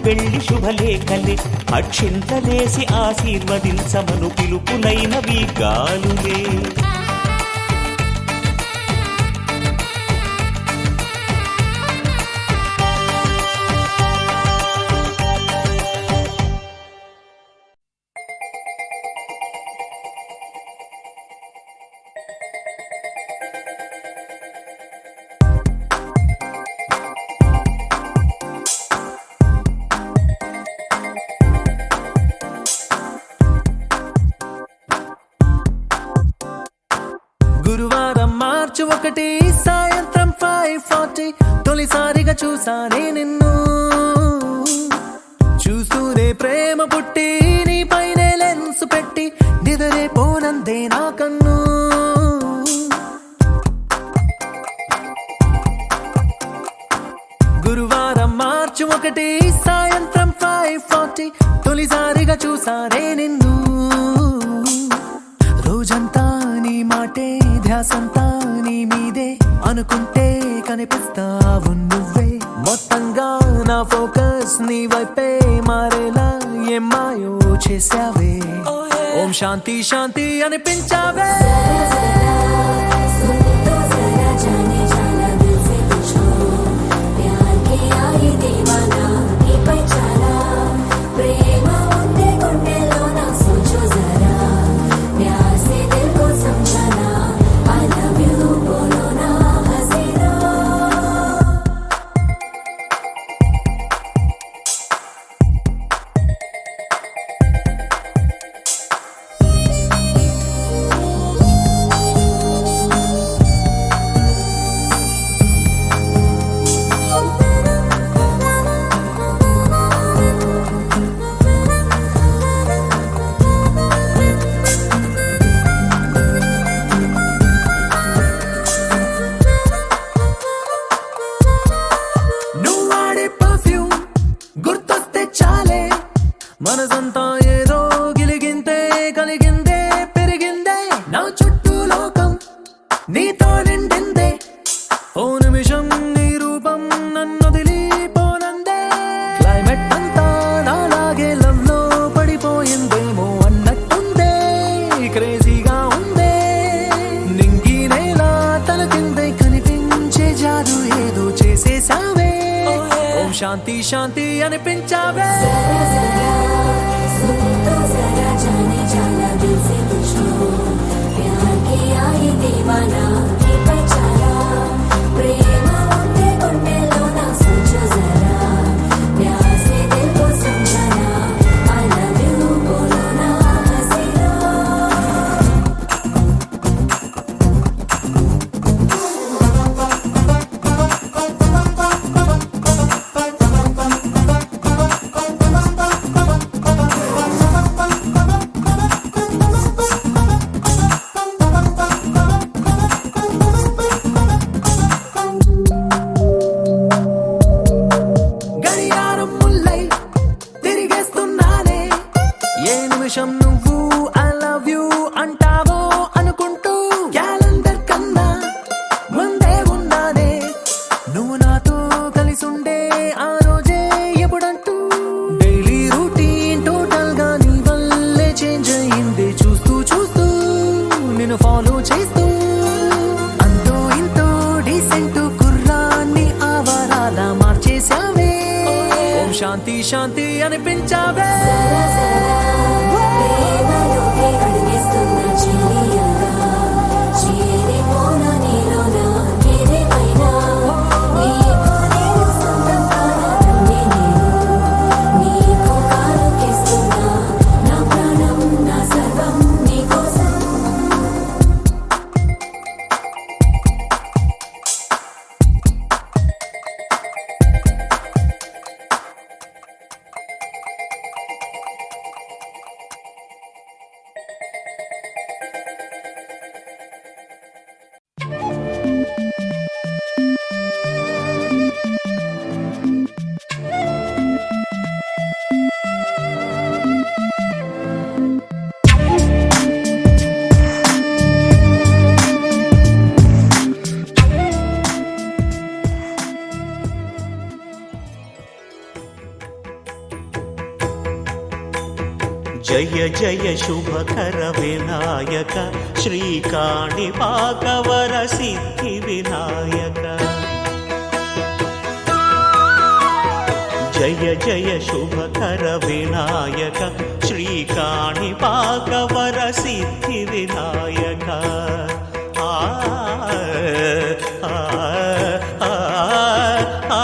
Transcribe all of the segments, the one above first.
పెళ్లి శుభలేఖలే అక్షింతలేసి ఆశీర్వదించమను పిలుపులైనవి గాలులే. గురువారం మార్చి 1 సాయంత్రం 5:40 తొలిసారిగా చూసానే నిన్ను. చూస్తూనే ప్రేమ పుట్టి నీ పైనే లెన్స్ పెట్టి నిదరే పోనందే నా కన్ను. గురువారం మార్చి 1 సాయంత్రం 5:40 తొలిసారిగా చూసానే నిన్ను. రోజంతా నీ మాటే ధ్యాసంతా నీ మీదే అనుకుంటే కనిపిస్తావు నువ్వే. మొత్తంగా నా ఫోకస్ నీ వైపే మారేలా ఏం మాయో చేసావే. ఓం శాంతి శాంతి అనిపించావే. మనసంతా ఏదో గిలిగిందే కలిగిందే పెరిగిందే. నా చుట్టూ లోకం నీతో నిండిందే. ఓ నిమిషం నీ రూపం నన్ను వదిలిపోనందే. క్లైమేట్ అంతా నాలాగే లవ్ లో పడిపోయిందేమో అన్నట్టుందే. క్రేజీగా ఉందే. నింగి నేల తన కిందే కనిపించే జాదు ఏదో చేసేసావే. ఓం శాంతి శాంతి అనిపించావే. నువ్వు ఐ లవ్ యూ అంటావో అనుకుంటూ క్యాలెండర్ కన్నా ముందే ఉన్నానే. నువ్వు నాతో కలిసి ఉండే ఆ రోజే ఎప్పుడంటూ డైలీ రూటీన్ టోటల్ గా నీ వల్లే చేంజ్ అయింది. చూస్తూ చూస్తూ నిన్ను ఫాలో చేస్తూ అంతో ఇంతో డీసెంట్ కుర్రాన్ని ఆవారాల మార్చేసావే. ఓం శాంతి శాంతి అనిపించావే. జయ జయ శుభకర వినాయక శ్రీకాణిపాకవర సిద్ధి వినాయక జయ జయ శుభకర వినాయక శ్రీకాణిపాకవర సిద్ధి వినాయక ఆ ఆ ఆ ఆ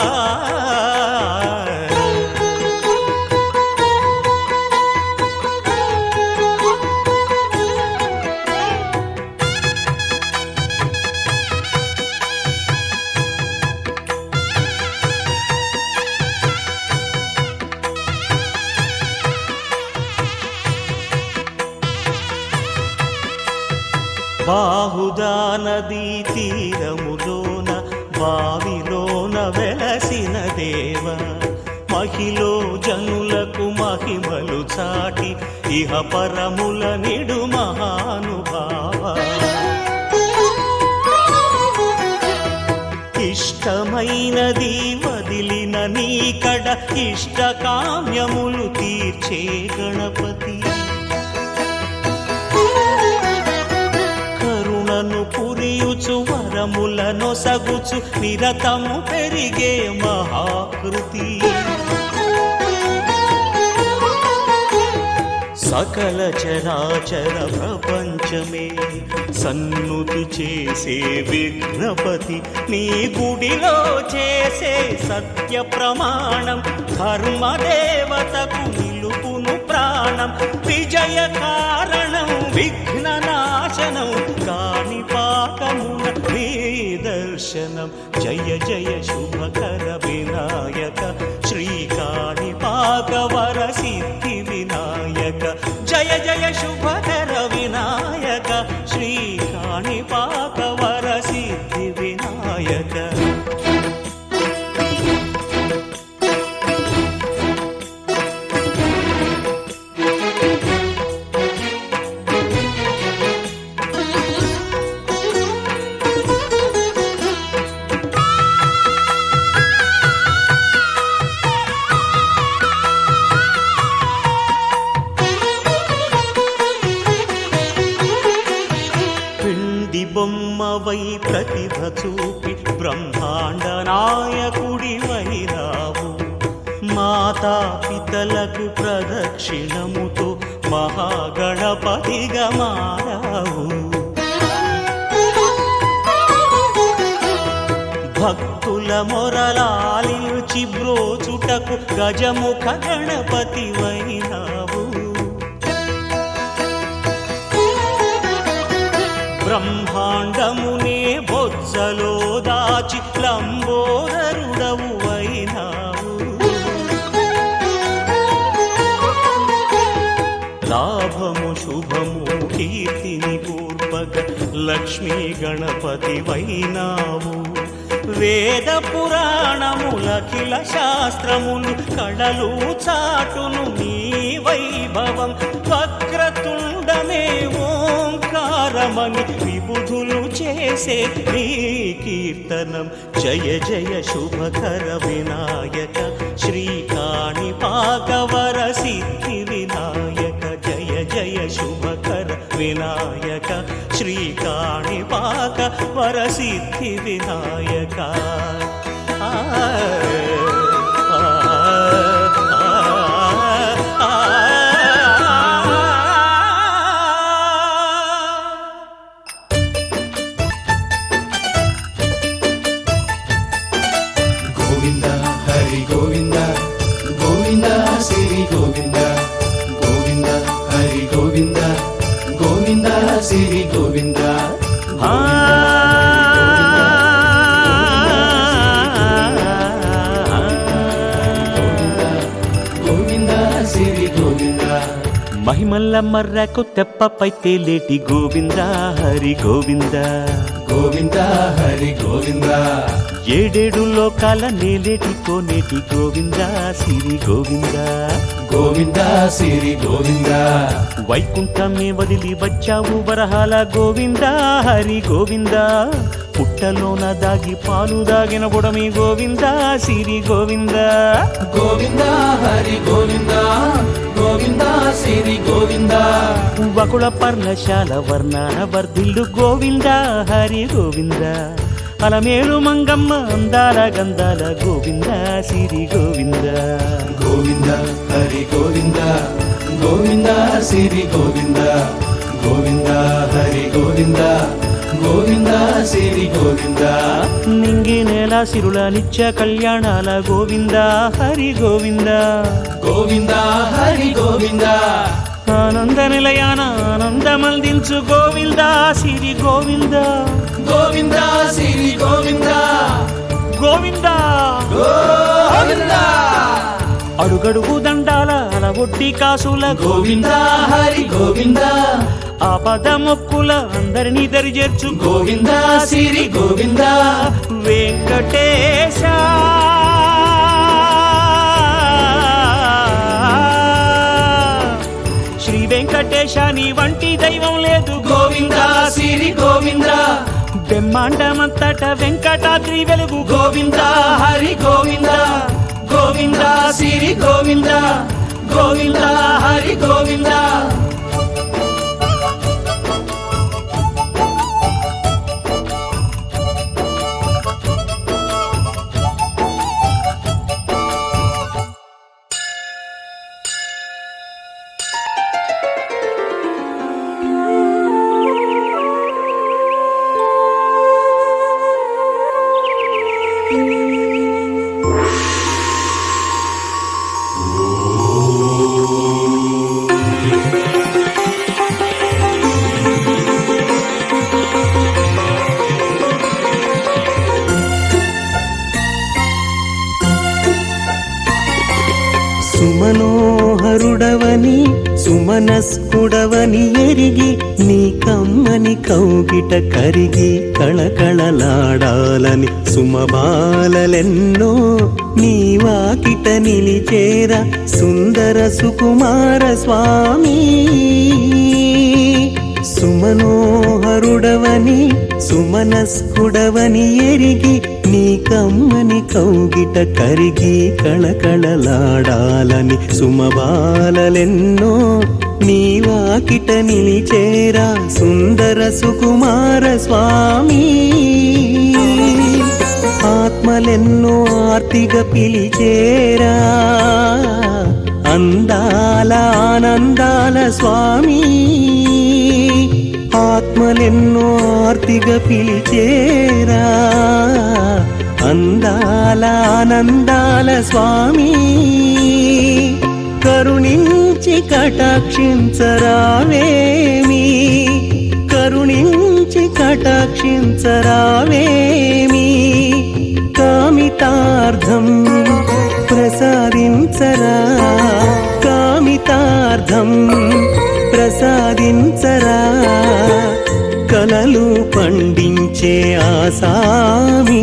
బాహుదా నదీ తీరములోన బావిలోన వెలసిన దేవ మహిలో జనులకు మహిమలు చాటి ఇహ పరముల నిడు మహానుభావ ఇష్టమైనది వదిలిన నీకడ ఇష్ట కామ్యములు తీర్చే గణపతి పురియుచు వరములను సగుచు నిరతము పెరిగే మహాకృతి సకల చరాచర ప్రపంచమే సన్నుతి చేసే విఘ్నపతి నీ గుడిలో చేసే సత్య ప్రమాణం ధర్మదేవతకు నిలుపును ప్రాణం విజయ కారణం విఘ్న నాశనం కాణిపాకమున నీ దర్శనం జయ జయ శుభకర వినాయక శ్రీకాణిపాకవర సిద్ధి వినాయక జయ జయ శుభకర వినాయక శ్రీకాణిపాకవర సిద్ధి వినాయక బొమ్మవై ప్రతిభ చూపి బ్రహ్మాండ నాయకుడి వైరావు మాతా పితలకు ప్రదక్షిణముతో మహాగణపతిగా మారావు భక్తుల మొరలాలించి బ్రోచుటకు గజముఖ గణపతి వైనావు బ్రహ్మాండమునే బొజ్జలో దాచి లంబోదరుడవు అయినావు లాభము శుభము కీర్తిని పూర్వక లక్ష్మీ గణపతి వైనావు వేద పురాణములఖిల శాస్త్రములు కళలు చాటును నీ వైభవం వక్రతుండమే ఓంకారమని విబుధులు చేసే నీ కీర్తనం జయ జయ శుభకర వినాయక శ్రీకాణిపాకవర సిద్ధి వినాయక జయ జయ శుభకర వినాయక శ్రీకాణిపాకవర సిద్ధి వినాయక గోవింద హరి గోవింద గోవింద శ్రీ గోవింద గోవింద హరి గోవింద గోవింద శ్రీ గోవింద మహిమల్ల మర్రకు తెప్పపై తేలేటి గోవింద హరి గోవింద గోవింద హరి గోవింద ఏడేడు లోకాల నేలేటి కోనేటి గోవింద సిరి గోవింద గోవింద శ్రీ గోవింద వైకుంఠమే వదిలి వచ్చావు వరహాల గోవింద హరి గోవింద పుట్టలోన దాగి పాలు దాగిన బుడమి గోవింద సిరి గోవింద గోవింద హరి గోవింద గోవింద శ్రీ గోవింద వకుళ పర్ణశాల వర్ణాన వర్ధిల్లు గోవింద హరి గోవింద అలమేలు మంగమ్మ అందాల గంధాల గోవింద సిరి గోవింద గోవింద హరి గోవింద గోవింద సిరి గోవింద గోవింద హరి గోవింద గోవింద సిరి గోవింద నింగి నేల సిరుల నిత్య కళ్యాణాల గోవింద హరి గోవింద గోవింద హరి గోవింద ఆనంద నిలయాన ఆనందమందించు గోవింద సిరి గోవింద గోవింద సిరి గోవింద గోవింద గోవింద అడుగడుగు దండాల అలవొడ్డి కాసుల గోవింద హరి గోవింద ఆపద మొక్కుల అందరినీ దరిచేర్చు గోవింద సిరి గోవింద వెంకటేశ శ్రీ వెంకటేశ నీ వంటి దైవం లేదు గోవింద సిరి గోవింద బ్రహ్మాండమంతట వెంకటాద్రి వెలుగు గోవింద హరి గోవింద గోవింద సిరి గోవింద గోవింద హరి గోవింద సుమనోహరుడవని సుమనస్కుడవని ఎరిగి నీ కమ్మని కౌగిట కరిగి కళకళలాడాలని సుమబాలెన్నో నీ వాకిట నిలిచేర సుందర సుకుమార స్వామి సుమనోహరుడవని సుమనస్కుడవని ఎరిగి నీ కమ్మని కౌగిట కరిగి కళకళలాడాలని సుమబాలెన్నో నీ వాకిట నిలిచేరా సుందర సుకుమార స్వామి ఆత్మలెన్నో ఆర్తిగా పిలిచేరా అందాల ఆనందాల స్వామి ఆత్మలెన్నో ఆర్తిగా పిలిచేరా అందాల ఆనందాల స్వామి కరుణించి కటాక్షించరావేమి కరుణించి కటాక్షించరావేమి కామితార్థం ప్రసాదించరా కామితార్థం ప్రసాదించరా కలలు పండించే ఆసామి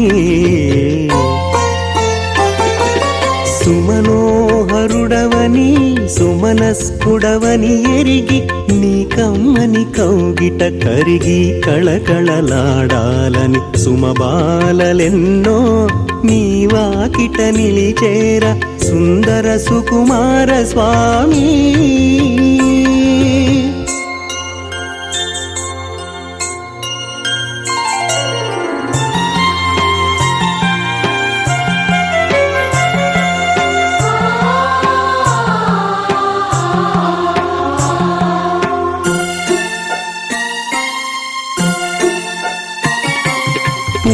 సుమనోహరుడవని సుమనస్కుడవని ఎరిగి నీ కమ్మని కౌగిట కరిగి కళకళలాడాలని సుమబాలెన్నో నీ వాకిట నిలిచేర సుందర సుకుమార స్వామి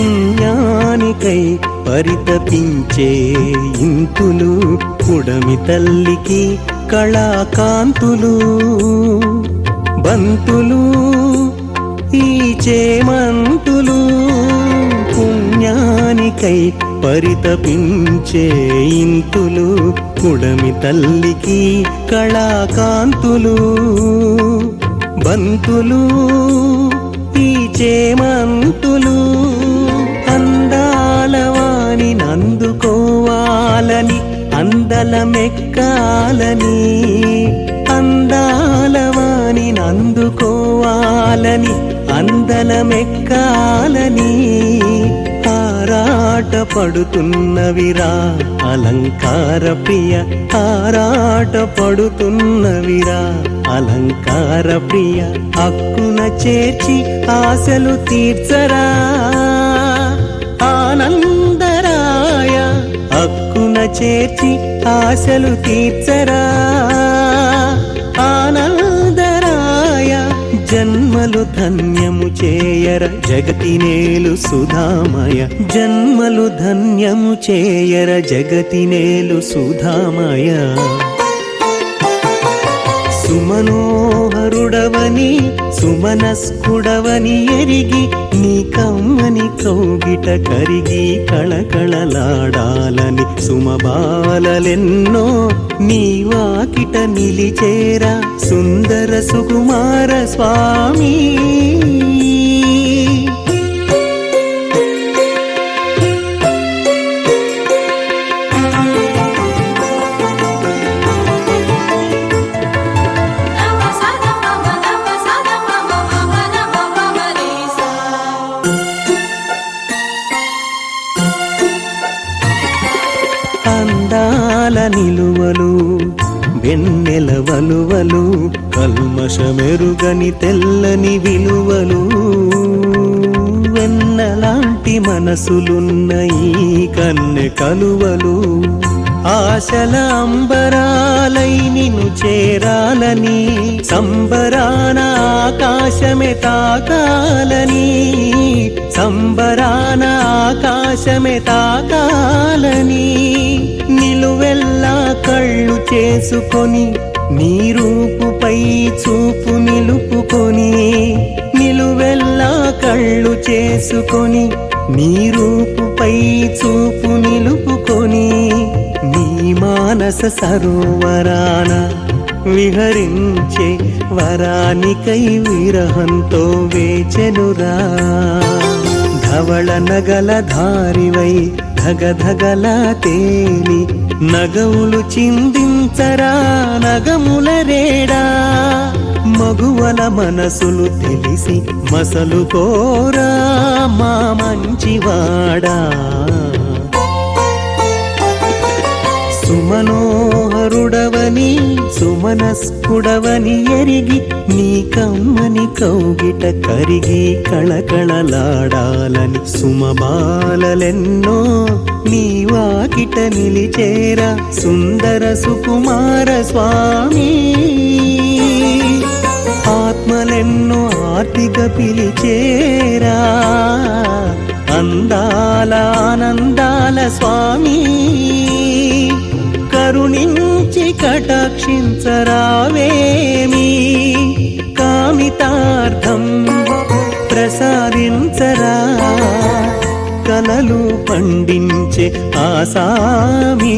పుణ్యానికై పరితపించే ఇంతులు పుడమి తల్లికి కళాకాంతులు బంతులు ఈ చేమంతులు పుణ్యానికై పరితపించే ఇంతులు పుడమి తల్లికి కళాకాంతులు బంతులు ఈ చేమంతులు అందాలవాణి నందుకోవాలని అందలమెక్కాలని అందాలవాణి నందుకోవాలని అందలమెక్కాలని ఆరాట పడుతున్నవిరా అలంకార ప్రియ ఆరాట పడుతున్నవిరా అలంకార ప్రియ హక్కున చేర్చి ఆశలు తీర్చరా ఆనందరాయ హక్కున చేర్చి ఆశలు తీర్చరా ఆనందరాయ జన్మలు ధన్యము చేయర జగతినేలు సుధామయ జన్మలు ధన్యము చేయర జగతినేలు సుధామయ సుమనోహరుడవని సుమనస్కుడవని ఎరిగి నీ కమ్మని కౌగిట కరిగి కళకళలాడాలని సుమబాలలెన్నో నీ వాకిట నిలిచేరా సుందర సుకుమార స్వామి అందాల నిలువలు వెన్నెల వలువలు కల్మషమెరుగని తెల్లని విలువలు వెన్నలాంటి మనసులున్న ఈ కన్నె కలువలు ఆశల అంబరాలై నిన్ను చేరాలని సంబరాన ఆకాశమే తాకాలని సంబరాన ఆకాశమే తాకాలని నిలువెల్లా కళ్ళు చేసుకొని నీ రూపుపై చూపు నిలుపుకొని నిలువెల్లా కళ్ళు చేసుకొని నీ రూపుపై చూపు నిలుపుకొని నీ మానస సరోవరాన విహరించే వరానికై విరహంతో వేచెనురా ధవళ నగల ధారివై ధగధగల తేలి నగవులు చిందించరా నగముల రేడా మగువల మనసులు తెలిసి మసలు కోరా మా మంచివాడా సుమనోహరుడవని సుమనస్కుడవని ఎరిగి నీ కమ్మని కౌగిట కరిగి కళకళలాడాలని సుమబాలలెన్నో నీ వాకిట నిలిచేరా సుందర సుకుమార స్వామి ఆత్మలెన్నో ఆర్తిగా పిలిచేరా అందాల ఆనందాల స్వామి కరుణించి కటాక్షించరావేమి కామితార్థం ప్రసాదించరా కలలు పండించే ఆసామి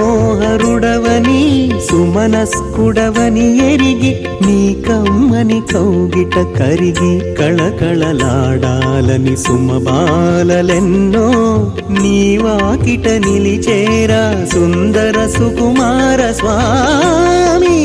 సుమనోహరుడవని సుమనస్కుడవని ఎరిగి నీ కమ్మని కౌగిట కరిగి కళకళలాడాలని సుమబాలలెన్నో నీ వాకిట నిలిచేరా సుందర సుకుమార స్వామి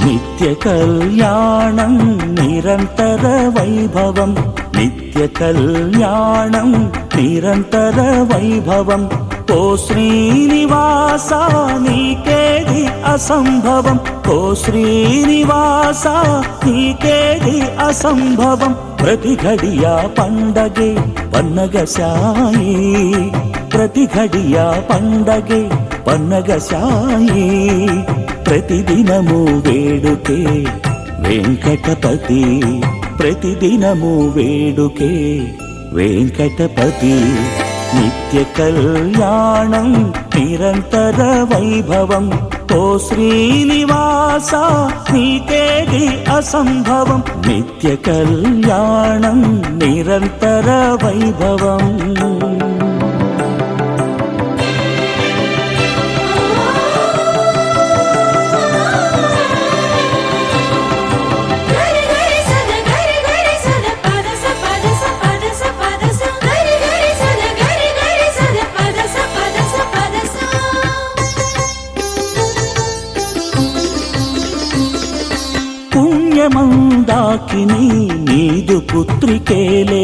నిత్య కళ్యాణం నిరంతర వైభవం నిత్య కళ్యాణం నిరంతర వైభవం ఓ శ్రీనివాస నీకేది అసంభవం ఓ శ్రీనివాస నీకేది అసంభవం ప్రతి ఘడియా పండగే పన్నగశాయి ప్రతి ఘడియా పండగే పన్నగశాయి ప్రతిదినము వేడుకే వెంకటపతి ప్రతిదినము వేడుకే వెంకటపతి నిత్య కళ్యాణం నిరంతర వైభవం ఓ ఓ శ్రీనివాస నీకేది అసంభవం నిత్య కళ్యాణం నిరంతర వైభవం పుణ్యమందాకిని నీదు పుత్రికేలే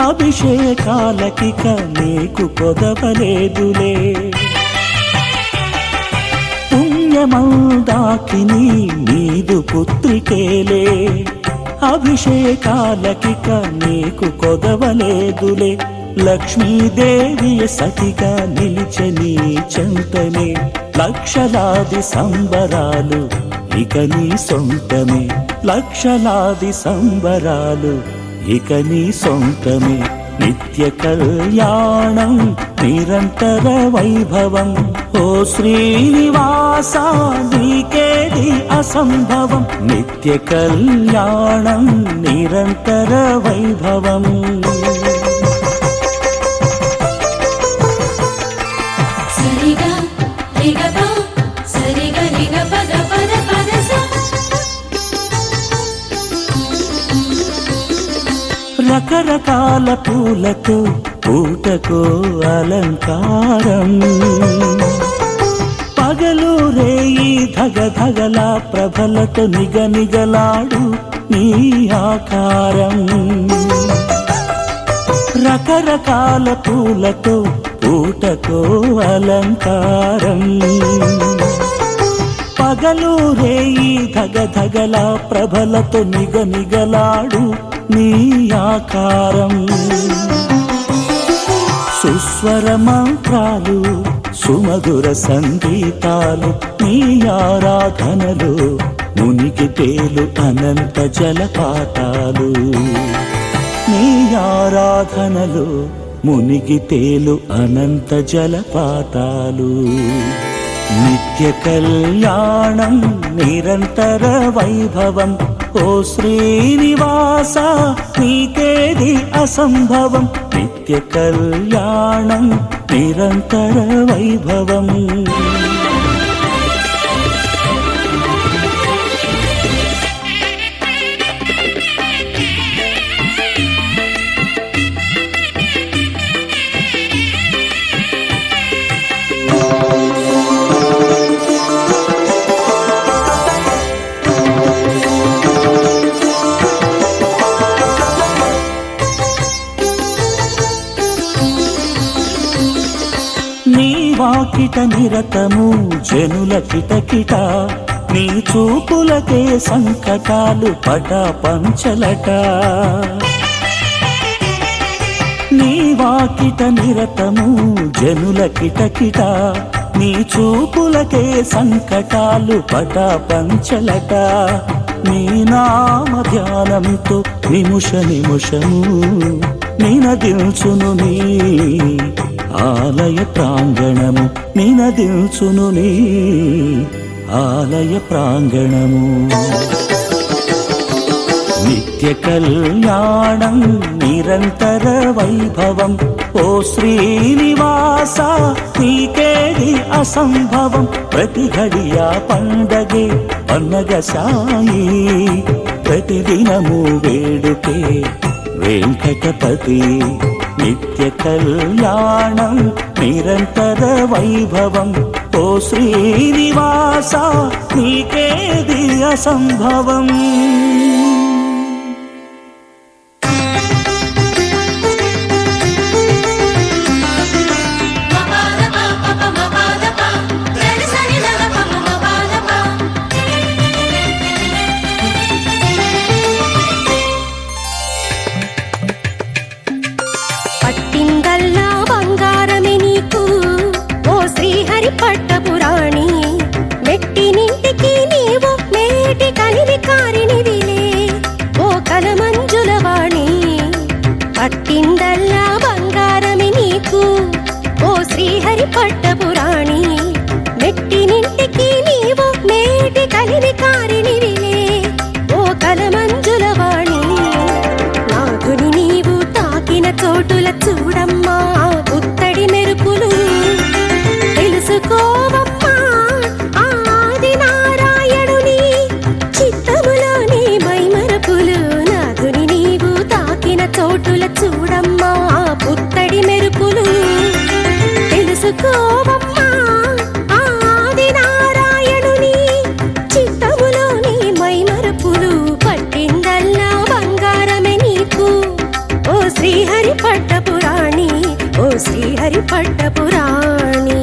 అభిషేకాలకిక నీకు కొదవలేదులే పుణ్యమందాకిని నీదు పుత్రికేలే అభిషేకాలకిక నీకు కొదవలేదులే లక్ష్మీదేవి సతిగా నిలిచని చెంతనే లక్షలాది సంబరాలు ఇక నీ సొంతమే లక్షలాది సంబరాలు ఇక నీ సొంతమే నిత్య కళ్యాణం నిరంతర వైభవం ఓ శ్రీనివాస నీకేది అసంభవం నిత్య కళ్యాణం నిరంతర వైభవం రకరకాల పూలతో పూటకో అలంకారం పగలు రేయి ధగధగల ప్రభలతో నిగనిగలాడు నీ ఆకారం రకరకాల పూలతో పూటకో అలంకారం పగలు రేయి ధగధగల ప్రభలతో నిగనిగలాడు నీ ఆకారం సుస్వర మంత్రాలు సుమధుర సంగీతాలు నీ ఆరాధనలు మునిగి తేలు అనంత జలపాతాలు నీ ఆరాధనలు మునిగి తేలు అనంత జలపాతాలు నిత్య కళ్యాణం నిరంతర వైభవం ఓ శ్రీనివాస నీకేది అసంభవం నిత్య కళ్యాణం నిరంతర వైభవం వాకిట నిరతము జనుల కిటకిట నీ చూపులకే సంకటాలు పటా పంచలట నీ వాకిట నిరతము జనుల కిటకిట నీ చూపులకే సంకటాలు పటా పంచలట నీ నామ ధ్యానంతో నిముష నిముషము నినదిల్చును నీ ఆలయ ప్రాంగణము నినదిల్చును నీ ఆలయ ప్రాంగణము నిత్య కళ్యాణం నిరంతర వైభవం ఓ శ్రీనివాస నీకేది అసంభవం ప్రతి ఘడియా పండగే పన్నగ సాయి ప్రతిదినము వేడుకే వెంకటపతి నిత్య కళ్యాణం నిరంతర వైభవం ఓ శ్రీనివాస నీకేది అసంభవం పట్టపురాణి మెట్టినింటికి నీవు మేటి కలిమి కారిని విలే శ్రీహరి పట్టపురాణి.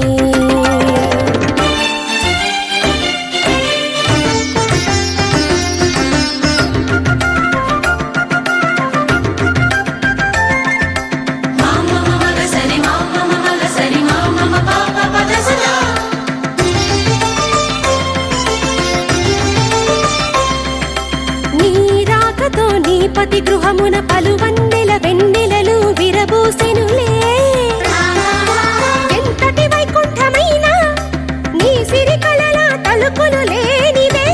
పతి గృహమున పలువన్నెల వెన్నెలలు విరబూసెనులే. ఎంతటి వైకుంఠమైనా నీ సిరి కళల తలుపులు లేనివే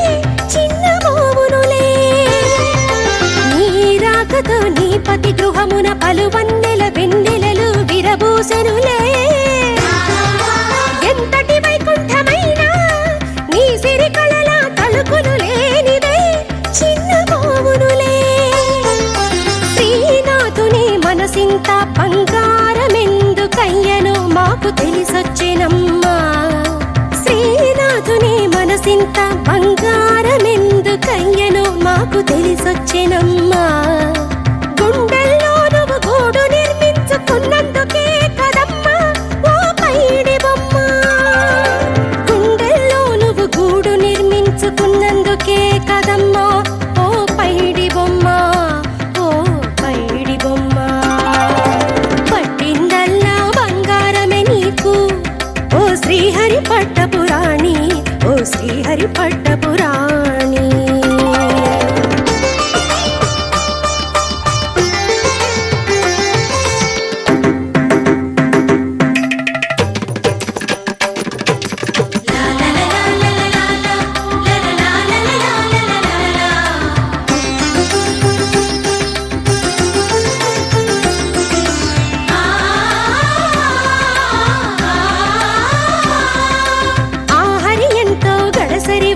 చిన్నమోవునులే. నీ రాకతో నీ పతి గృహమున పలువన్నెల వెన్నెలలు విరబూసెనులే. ఎంతటి వైకుంఠమైనా నీ సిరి కళల తలుపులు లేనివే చిన్నమోవునులే. మనసింత బంగారమెందుకయ్యనో మాకు తెలిసొచ్చెనమ్మా. శ్రీనాథుని మనసింత బంగారమెందుకయ్యనో మాకు తెలిసొచ్చెనమ్మా. గుండెల్లో నువ్వు గూడు నిర్మించుకున్నందుకే కదమ్మా ఓ పైడి బొమ్మ. గుండెల్లో నువ్వు గూడు నిర్మించుకున్నందుకే కదమ్మా ఓ పైడి బొమ్మ. శ్రీహరి పట్టపురాణి ఓ శ్రీహరి పట్టపురాణి.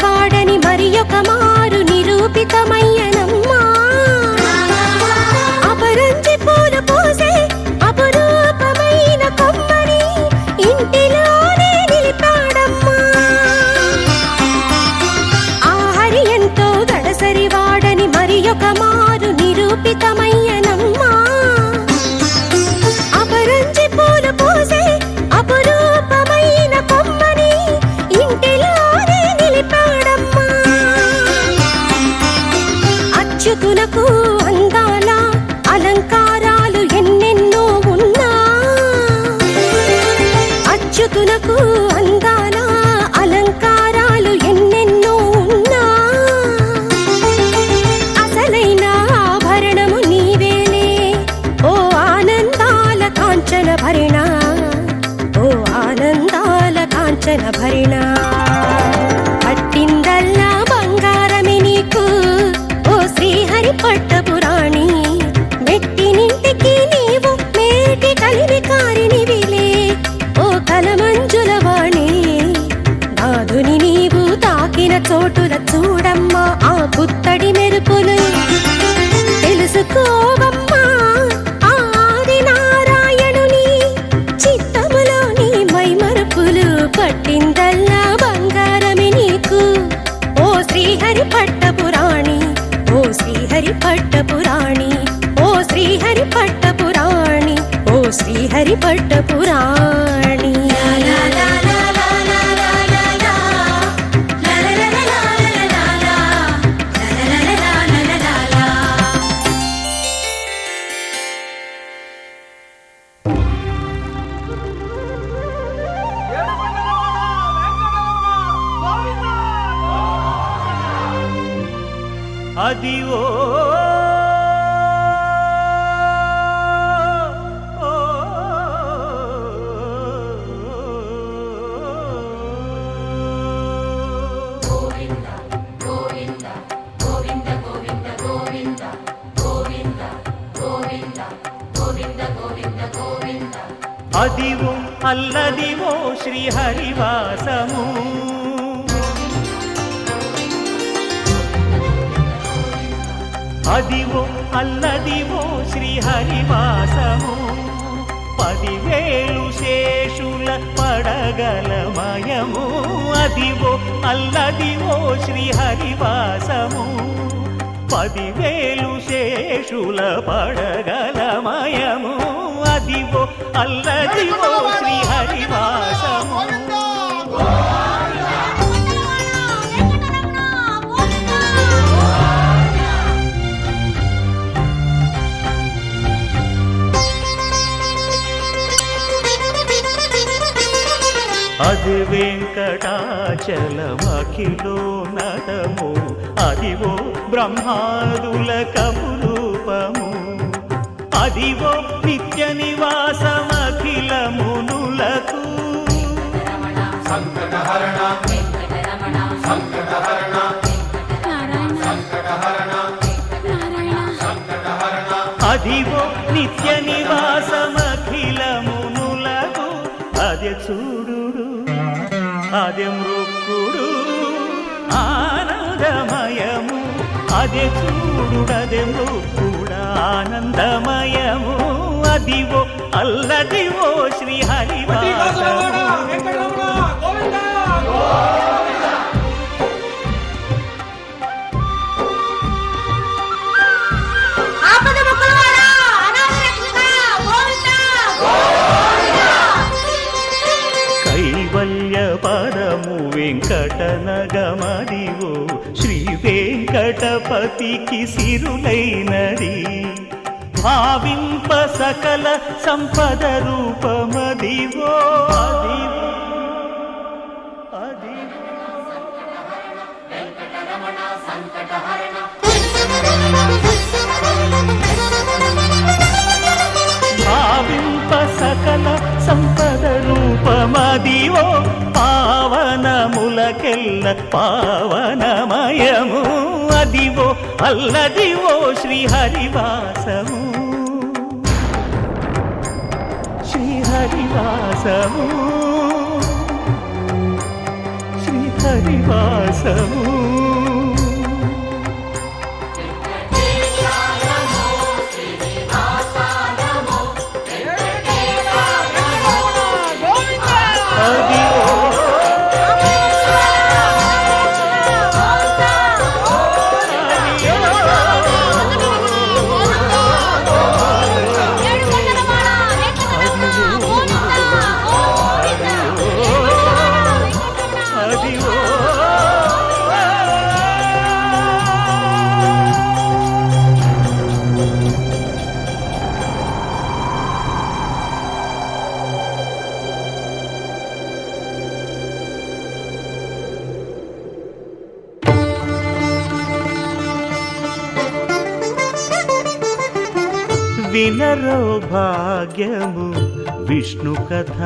వాడని మరి ఒక మారు నిరూపితమయ్యనమ్మా. అపరంజి పూలు పూసే అపురూపమైన కొమ్మని ఇంటిలోనే నిలిపాడమ్మా. ఆ హరి ఎంతో గడసరి వాడని మరి ఒక మారు నిరూపితమయ్యనమ్మా. అపరంజి పూలు పూసే అపురూపమైన కొమ్మని ఇంటిలోనే అచ్యుతునకు అందాల అలంకారాలు ఎన్నెన్నో ఉన్నా. అచ్యుతునకు అందాల అలంకారాలు ఎన్నెన్నో ఉన్నా. అసలైన ఆభరణము నీవేలే ఓ ఆనందాల కాంచన భరిణ. ఓ ఆనందాల కాంచన భరిణ. పట్టిందల్లా బంగారమే నీకు ఓ శ్రీహరి పట్టపురాణి. మెట్టినింటికి నీవు మేటి కలివి కారినివిలే ఓ కలమంజుల వాణి. నాదుని నీవు తాకిన చోటుల చూడమ్మా ఆ పుత్తడి మెరుపులు. తెలుసుకోవమ్మా ఆది నారాయణుని చిత్తములోని మైమరుపులు. పట్టిందల్లా బంగారమే నీకు ఓ శ్రీహరి పట్టపురాణి. ఓ శ్రీహరి పట్టపురాణి ఓ శ్రీహరి పట్టపురాణి ఓ శ్రీహరి పట్టపురాణి. అదివో అదివో అల్లదివో శ్రీహరివాసము. అదివో అల్లదివో శ్రీహరివాసము. 10,000 శేషుల పడగలమయము. అదివో అల్లదివో శ్రీహరివాసము. 10,000 శేషుల పడగలమయము. అదివో అల్లదివో శ్రీహరివాసము అది వెంకటాచలమఖిలో నటము అదివో బ్రహ్మాదుల కపురూపము అదివో నిత్య నివాసమఖిల మునులకు సంకటహరణ సంకటహరణ సంకటహరణ సంకటహరణ అదివో నిత్య నివాసమఖిల మునులకు అదే చూడు అదే మృక్కుడు ఆనందమయము అదే చూడుడదే మృక్కుడ ఆనందమయము అదివో అల్లదివో శ్రీహరివాసము కైవల్య పరము వెంకటనగమదివో శ్రీ వెంకటపతికి సిరులైనది భావింప సకల సంపద రూపమదివో అదివో అదివో భావింప సకల సంపద రూపమదివో పావనములకెల్ల పావనమయము అదివో అల్లదివో శ్రీహరివాసము శ్రీహరివాసము శ్రీహరివాసము వినరో భాగ్యము విష్ణు కథ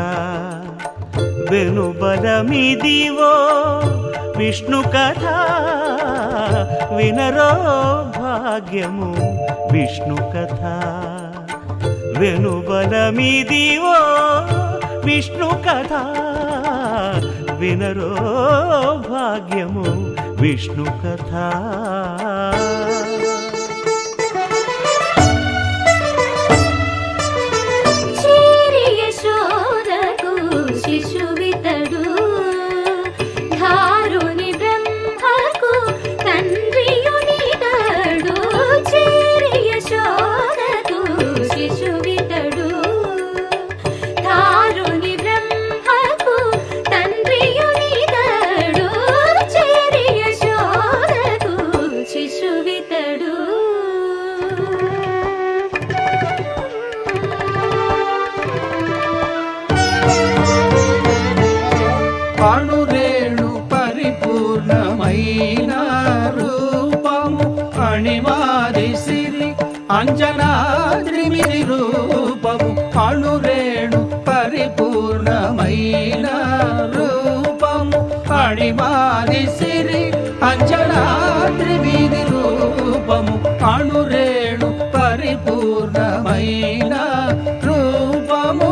వెనుబలమిదివో విష్ణు కథ వినరో భాగ్యము విష్ణు కథ వెనుబలమిదివో విష్ణు కథ వినరో భాగ్యము విష్ణు కథ శిశువితడు ధారుని బ్రహ్మకు తండ్రియునితడు చేరి యశోదకు శిశువితడు ధారుని బ్రహ్మకు తండ్రియునితడు చేరి యశోదకు శిశువితడు అణురేణు పరిపూర్ణమైన రూపము అణిమాది సిరి అంజనాద్రిమిది రూపము అణురేణు పరిపూర్ణమైన రూపము అణిమాది సిరి అంజనాద్రిమిది రూపము అణురేణు పరిపూర్ణమైన రూపము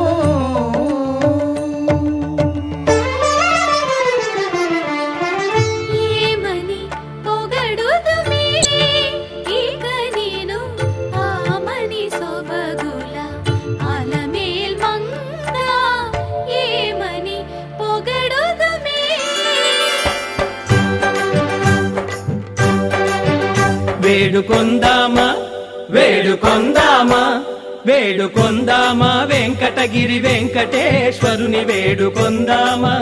వేడుకొందామా వేడుకొందామా వేడుకొందామా వెంకటగిరి వెంకటేశ్వరుని వేడుకొందామా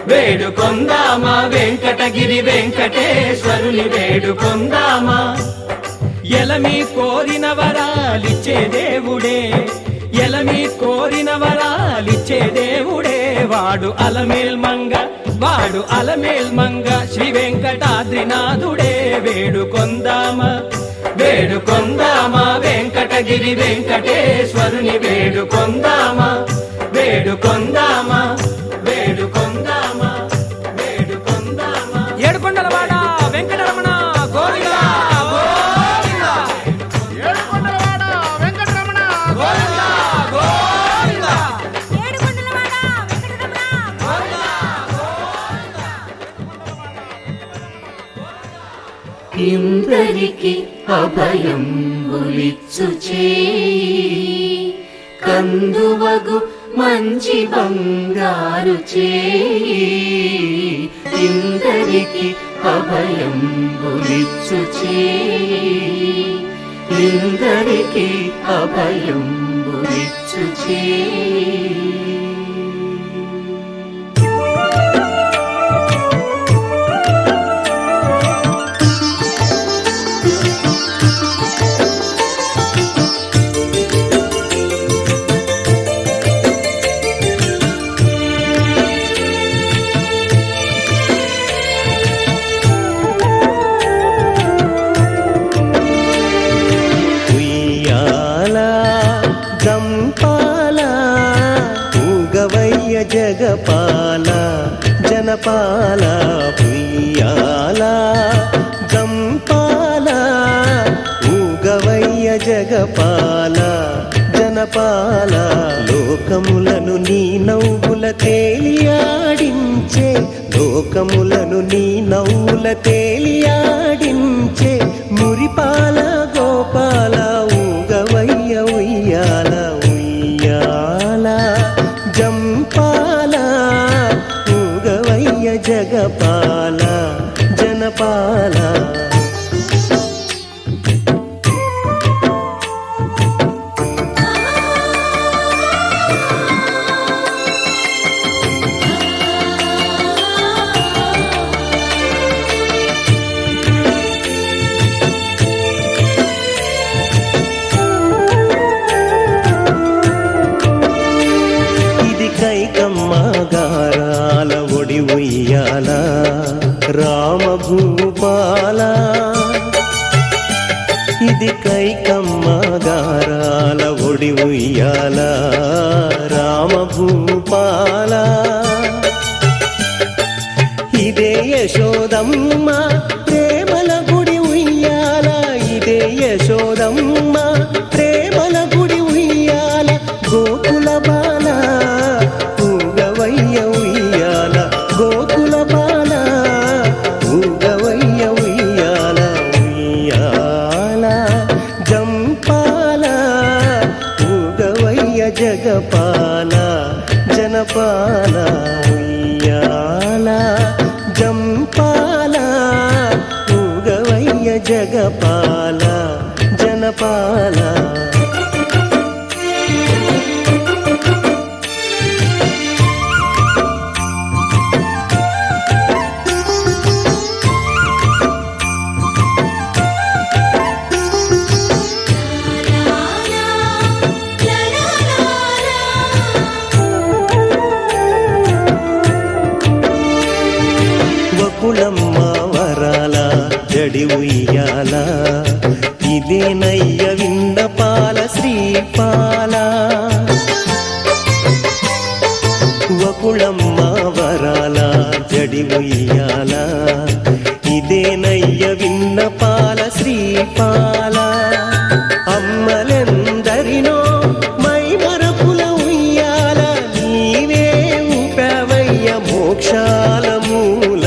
వేడుకొందామా వెంకటగిరి వెంకటేశ్వరుని వేడుకొందామా ఎలమి కోరిన వరాలిచ్చే దేవుడే ఎలమి కోరిన వరాలిచ్చే దేవుడే వాడు అలమేల్ మంగ శ్రీ వెంకటాద్రినాథుడే వేడుకొందామా వేడుకొందామా వెంకటగిరి వెంకటేశ్వరుని వేడుకొందామా వేడుకొందామా వేడుకొందామా వేడుకొందామా ఏడుకొండలవాడ వెంకటరమణ గోవిందా గోవిందా ఏడుకొండలవాడ వెంకటరమణ గోవిందా గోవిందా ఏడుకొండలవాడ వెంకటరమణ గోవిందా ఇందరికి అభయంబులిచ్చు చేయి కందువగు మంచి బంగారు చేయి ఇందరికి అభయంబులిచ్చు చేయి ఇందరికి అభయంబులిచ్చు చేయి జగపాల జనపాల పుయ్యాల గంపాల ఊగవయ్య జగపాల జనపాల లోకములను నీ నవ్వుల తేలియాడించే లోకములను నీ నవ్వుల తేలియాడించే మురిపాల గోపాల ఊగవయ్య ఉయ్యాల ఉయ్యాల జంపాల ఊగవయ్య జగపాల జనపాల కైకమ్మగారాల ఒడి ఉయ్యాల రామభూపాల ఇది కైకమ్మగారాల ఒడి ఉయ్యాల రామభూపాల ఇదే యశోదమ్మ ప్రేమల గుడి ఉయ్యాల ఇదే యశోదమ్మ ప్రేమల గుడి ఉయ్యాల గోకుల బాల ఊగవయ్య ఉయ్యాల గోకుల బాల ఊగవయ్య ఉయ్యాల ఉయ్యాల జంపాల ఊగవయ్య జగపాల జనపాల ఉయ్యాల జంపాల ఊగవయ్య జగపాల జనపాల వకుళమ్మ వరాల జడి ఉయ్యాల ఇదే నయ్య విన్నపాల శ్రీపాల వకుళమ్మ వరాల జడి ఉయ్యాల ఇదే నయ్య విన్నపాల శ్రీపాల అమ్మలెందరినో మై మరపుల ఉయ్యాల నీవే ఉపవయ్య మోక్షాల మూల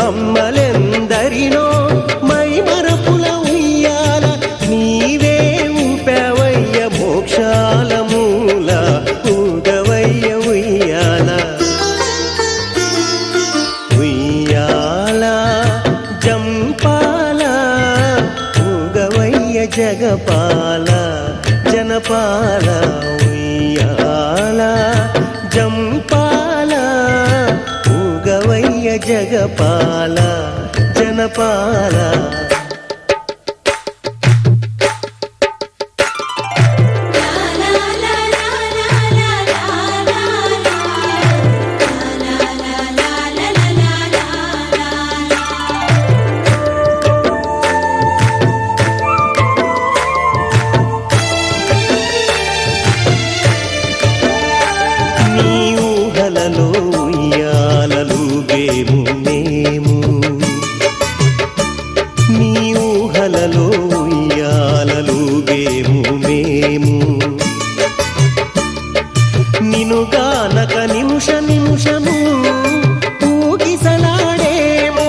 అమ్మలెందరినో మై మరపుల ఉయ్యాల నీవే ఉపవయ్య మోక్షాల మూల ఊగవయ్య ఉయ్యాల ఉయ్యాల జంపాల ఊగవయ్య జగపాల జనపాల నీ ఊహలలో ఉయ్యాలలుగేము మేము నీ ఊహలలో ఉయ్యాలలుగేము మేము నినుగానక నిమిష నిమిషము ఊగిసలాడేమో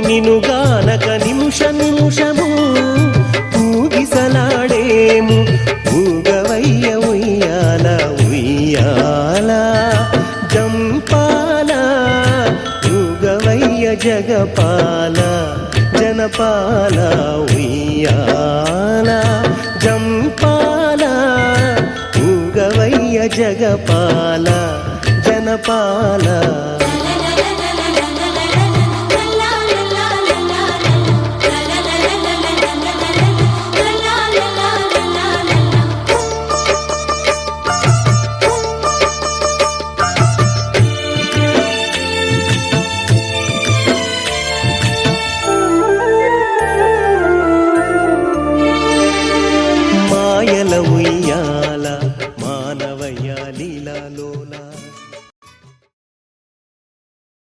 నినుగానక నిమిష నిమిషము ఊగిసలాడేము ఊగవయ్య ఉయ్యాల ఉయ్యాల జంపాల ఊగవయ్య జగపాల జనపాల ఉయ్యాల జంపాల ఊగవయ్య జగపాల జనపాల